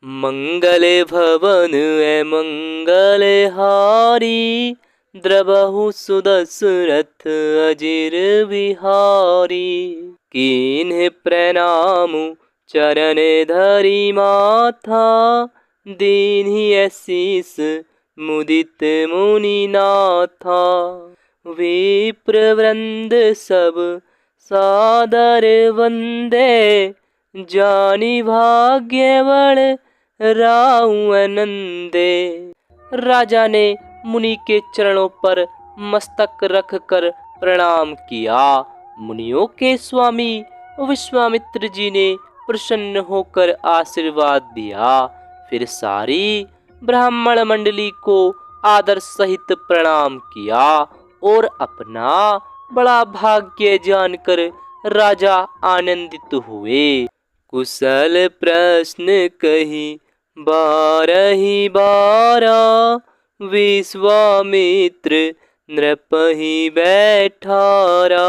मंगल भवन है मंगल हारी, द्रबहु सुदशरथ अजिर बिहारी। कीन्ह प्रणाम चरण धरि माथा, दीन्हि असीस मुदित मुनि नाथा। विप्रवृंद सब सादर वंदे, जानि भाग्य बड़ राउ आनंदे। राजा ने मुनि के चरणों पर मस्तक रखकर प्रणाम किया। मुनियों के स्वामी विश्वामित्र जी ने प्रसन्न होकर आशीर्वाद दिया। फिर सारी ब्राह्मण मंडली को आदर सहित प्रणाम किया और अपना बड़ा भाग्य जानकर राजा आनंदित हुए। कुशल प्रश्न कही बारहि बारा, विश्वामित्र नृपहि बैठारा।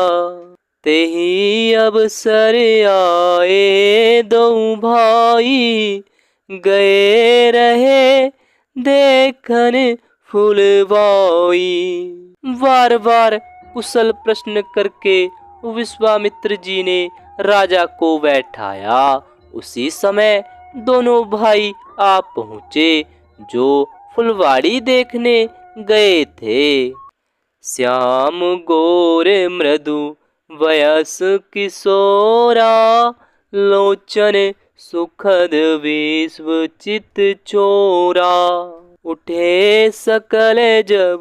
तेहि अवसर आए दो भाई, गए रहे देखन फुलवाई। बार बार कुशल प्रश्न करके विश्वामित्र जी ने राजा को बैठाया। उसी समय दोनों भाई आ पहुँचे जो फुलवाड़ी देखने गए थे। श्याम गोर मृदु वयस किशोरा, लोचन सुखद विश्व चित चोरा। उठे सकल जब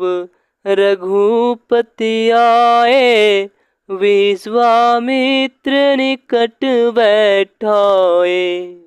रघुपति आए, विश्वामित्र निकट बैठाए।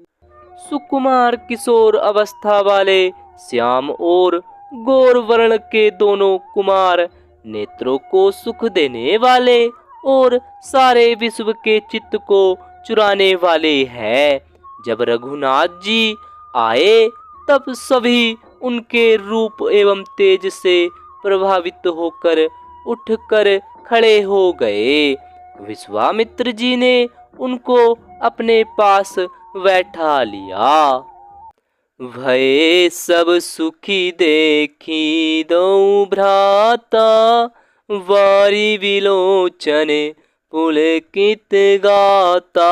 सुकुमार किशोर अवस्था वाले श्याम और गौर वर्ण के दोनों कुमार, नेत्रों को सुख देने वाले और सारे विश्व के चित्त को चुराने वाले हैं। जब रघुनाथ जी आए तब सभी उनके रूप एवं तेज से प्रभावित होकर उठकर खड़े हो गए। विश्वामित्र जी ने उनको अपने पास बैठा लिया। भये सब सुखी देखी दो भ्राता, वारी विलोचन पुलकित गाता।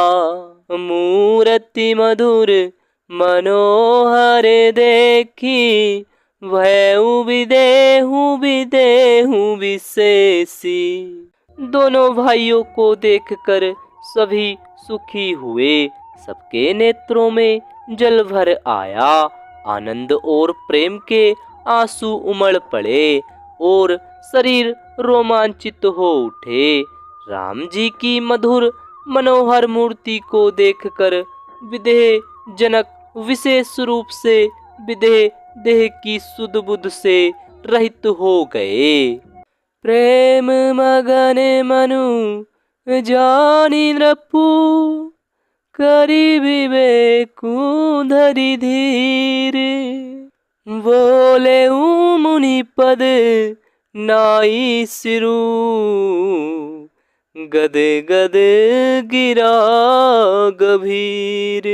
मूर्ति मधुर मनोहर देखी, भयउ विदेहु विशेषी। दोनों भाइयों को देखकर सभी सुखी हुए। सबके नेत्रों में जल भर आया। आनंद और प्रेम के आंसू उमड़ पड़े और शरीर रोमांचित हो उठे। राम जी की मधुर मनोहर मूर्ति को देखकर विदेह जनक विशेष रूप से विदेह देह की सुध बुध से रहित हो गए। प्रेम मगन मनु जानि नृपु, करि विवेकु धरि धीर। बोले मुनि पद नाई सिरु, गद गद गिरा गभीर।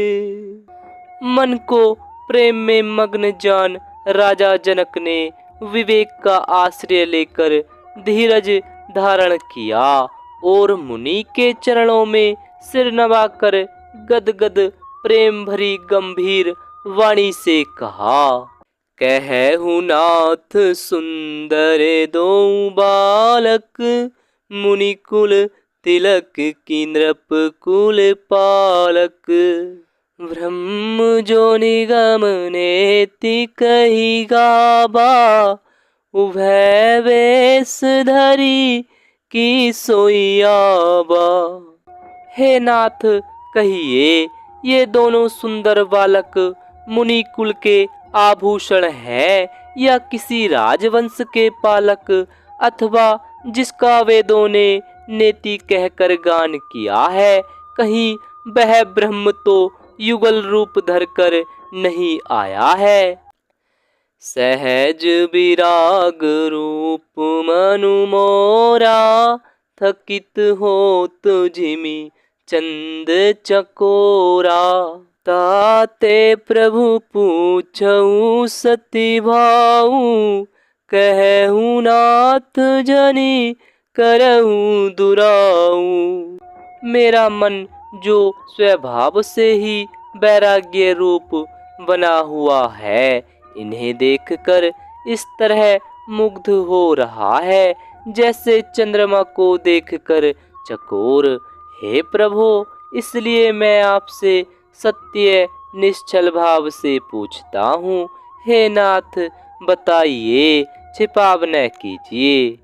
मन को प्रेम में मग्न जान राजा जनक ने विवेक का आश्रय लेकर धीरज धारण किया और मुनि के चरणों में सिर नवाकर गदगद प्रेम भरी गंभीर वाणी से कहा। कहु नाथ सुंदर दो बालक, मुनि कुल तिलक की नृप कुल पालक। ब्रह्म जो निगम नेति कही गाबा, उभय वेश धरी की सोइयाबा। हे नाथ कहिए, ये दोनों सुंदर बालक मुनि कुल के आभूषण हैं या किसी राजवंश के पालक, अथवा जिसका वेदों ने नेति कहकर गान किया है। कहीं वह ब्रह्म तो युगल रूप धरकर नहीं आया है। सहज विराग रूप मनु मोरा, थकित हो तुझिमि चंद चकोरा। ताते प्रभु पूछऊं सती भाऊ, कहूँ नाथ जनी करऊं दुराऊं। मेरा मन जो स्वभाव से ही वैराग्य रूप बना हुआ है, इन्हें देखकर इस तरह मुग्ध हो रहा है जैसे चंद्रमा को देखकर चकोर। हे प्रभु, इसलिए मैं आपसे सत्य निश्चल भाव से पूछता हूँ, हे नाथ बताइए, छिपाव न कीजिए।